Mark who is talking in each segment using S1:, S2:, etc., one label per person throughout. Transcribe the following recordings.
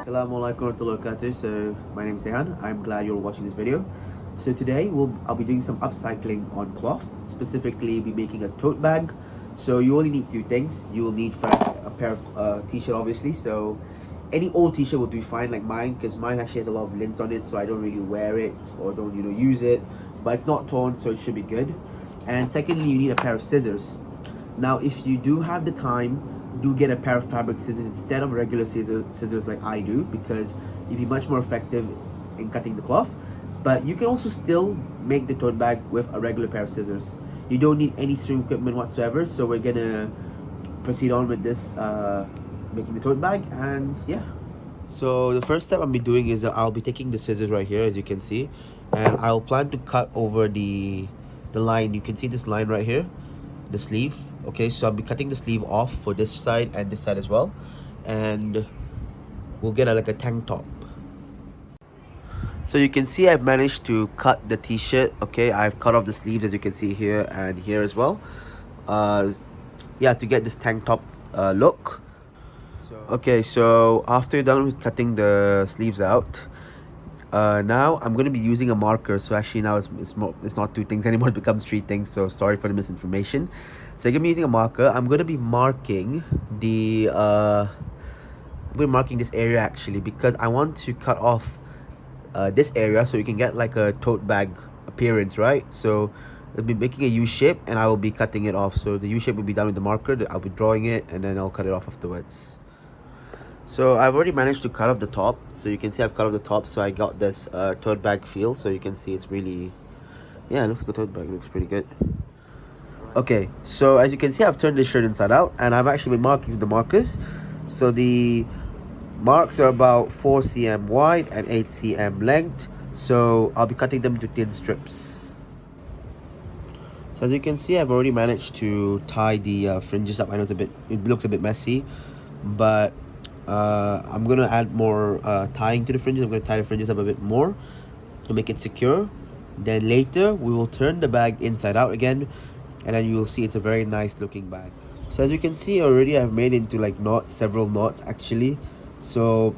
S1: Assalamualaikum warahmatullahi wabarakatuh. So my name is Sehan. I'm glad you're watching this video. So today I'll be doing some upcycling on cloth. Specifically, be making a tote bag. So you only need two things. You will need first a pair of t-shirt, obviously. So any old t-shirt will do fine, like mine, because mine actually has a lot of lint on it, so I don't really wear it or don't use it. But it's not torn, so it should be good. And secondly, you need a pair of scissors. Now, if you do have the time, do get a pair of fabric scissors instead of regular scissors like I do, because you'd be much more effective in cutting the cloth. But you can also still make the tote bag with a regular pair of scissors. You don't need any string equipment whatsoever, so we're gonna proceed on with this making the tote bag. And yeah, so the first step I'll be doing is that I'll be taking the scissors right here, as you can see, and I'll plan to cut over the line. You can see this line right here, the sleeve. Okay, so I'll be cutting the sleeve off for this side and this side as well, and we'll get like a tank top. So you can see I've managed to cut the t-shirt. Okay, I've cut off the sleeves, as you can see here and here as well, yeah, to get this tank top look. Okay, so after you're done with cutting the sleeves out, now I'm going to be using a marker. So actually now it's not two things anymore, it becomes three things, so sorry for the misinformation. So I'm going to be using a marker. I'm going to be marking the marking this area actually, because I want to cut off this area so you can get like a tote bag appearance, right? So I'll be making a U shape and I will be cutting it off. So the U shape will be done with the marker. I'll be drawing it and then I'll cut it off afterwards. So I've already managed to cut off the top. So you can see I've cut off the top, so I got this tote bag feel. So you can see it's really, yeah, it looks like a tote bag. It looks pretty good. Okay, so as you can see, I've turned this shirt inside out and I've actually been marking with the markers. So the marks are about 4 cm wide and 8 cm length. So I'll be cutting them into thin strips. So as you can see, I've already managed to tie the fringes up. I know it looks a bit messy, but I'm gonna add more tying to the fringes. I'm gonna tie the fringes up a bit more to make it secure. Then later we will turn the bag inside out again, and then you will see it's a very nice looking bag. So as you can see already, I've made into like several knots actually. So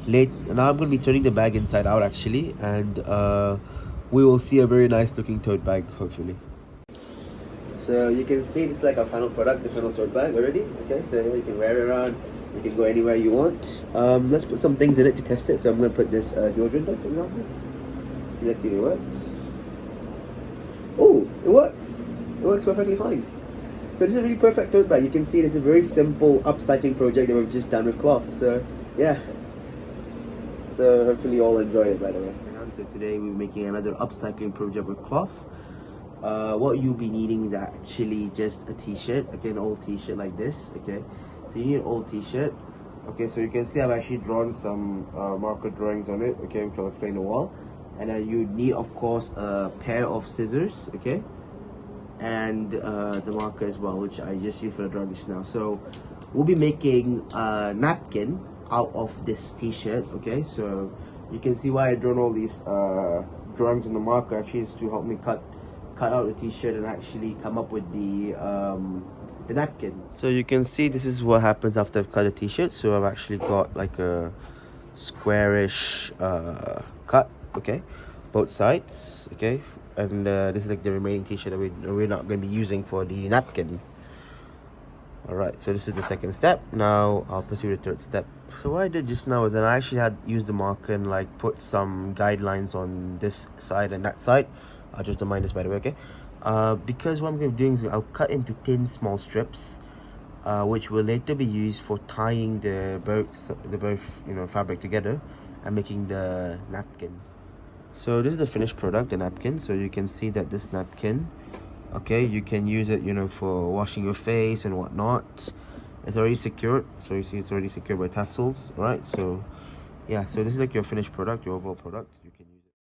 S1: now I'm going to be turning the bag inside out actually, and we will see a very nice looking tote bag hopefully. So you can see it's like our final product, the final tote bag already. Okay, so you can wear it around, you can go anywhere you want. Let's put some things in it to test it. So I'm going to put this deodorant on, for example. Let's see if it works. Oh, it works. It works perfectly fine. So this is a really perfect tote bag. You can see it's a very simple upcycling project that we've just done with cloth. So yeah. So hopefully you all enjoyed it, by the way. So today we're making another upcycling project with cloth. What you'll be needing is actually just a t-shirt. Okay, an old t-shirt like this. Okay, so you need an old t-shirt. Okay, so you can see I've actually drawn some marker drawings on it. Okay, which I'll explain the wall. And you need, of course, a pair of scissors. Okay, and the marker as well, which I just used for the drawing just now. So we'll be making a napkin out of this t-shirt. Okay, so you can see why I drawn all these drawings on the marker actually is to help me cut out the t-shirt and actually come up with the napkin. So you can see this is what happens after I've cut a t-shirt. So I've actually got like a squarish cut, okay, both sides, okay, and this is like the remaining t-shirt that we're not going to be using for the napkin. Alright, so this is the second step. Now I'll proceed with the third step. So what I did just now is that I actually had used the marker and like put some guidelines on this side and that side. I'll just remind this, by the way, okay? Because what I'm going to be doing is I'll cut into thin small strips, which will later be used for tying the both fabric together and making the napkin. So this is the finished product, the napkin. So you can see that this napkin, okay, you can use it for washing your face and whatnot. It's already secured, so you see it's already secured by tassels. All right, so yeah, so this is like your finished product, your overall product. You can use it.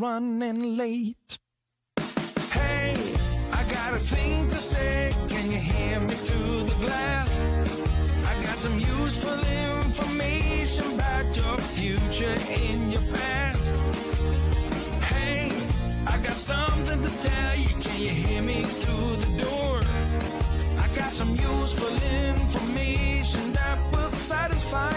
S2: running late. Hey, I got a thing to say. Can you hear me through the glass? I got some useful information about your future in your past. Hey, I got something to tell you. Can you hear me through the door? I got some useful information that will satisfy.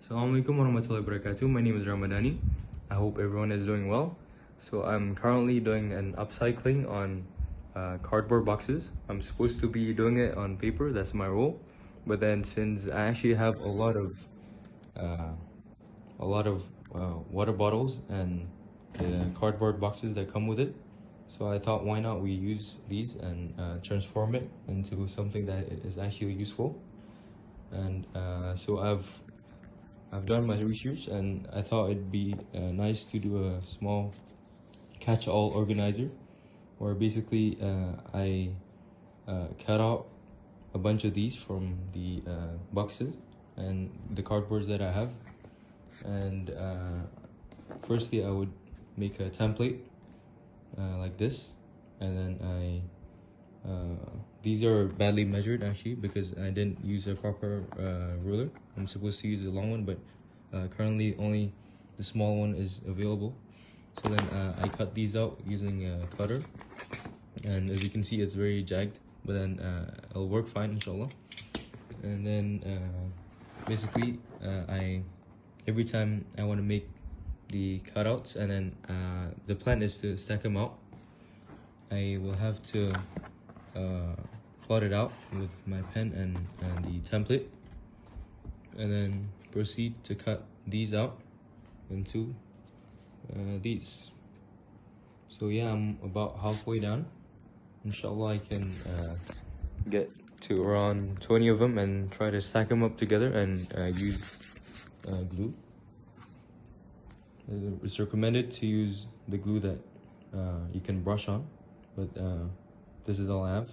S3: Assalamualaikum warahmatullahi wabarakatuh. My name is Ramadani. I hope everyone is doing well. So I'm currently doing an upcycling on cardboard boxes. I'm supposed to be doing it on paper, that's my role. But then since I actually have a lot of water bottles and the cardboard boxes that come with it, so I thought why not we use these and transform it into something that is actually useful. And so I've done my research and I thought it'd be nice to do a small catch-all organizer where basically I cut out a bunch of these from the boxes and the cardboards that I have. And firstly I would make a template like this, and then these are badly measured actually because I didn't use a proper ruler. I'm supposed to use a long one, but currently only the small one is available. So then I cut these out using a cutter, and as you can see it's very jagged, but then it'll work fine inshallah. And then basically every time I want to make the cutouts, and then the plan is to stack them out, I will have to plot it out with my pen and the template, and then proceed to cut these out into these. So yeah, I'm about halfway down. Inshallah I can get to around 20 of them and try to stack them up together and use glue. It's recommended to use the glue that you can brush on, but this is all I have.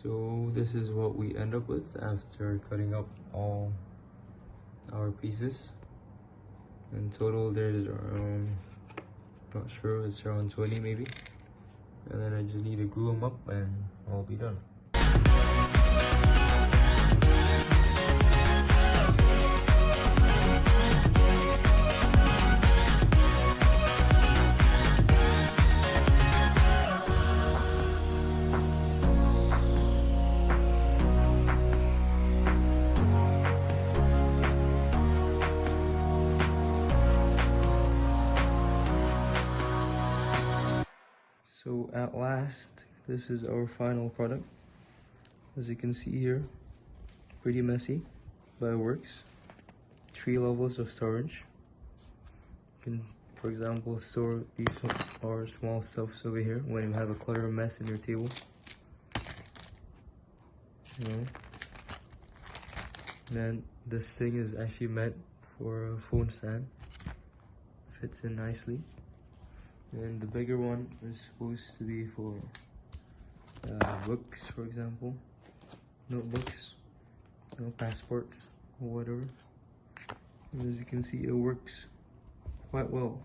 S3: So this is what we end up with after cutting up all our pieces. In total there's around, not sure, it's around 20 maybe. and then I just need to glue them up and I'll be done. So at last, this is our final product. As you can see here, pretty messy, but it works. 3 levels of storage. You can, for example, store these or small stuffs over here when you have a clutter mess in your table. You know. Then this thing is actually meant for a phone stand. Fits in nicely. And the bigger one is supposed to be for books, for example, notebooks, you know, passports, or whatever. And as you can see, it works quite well.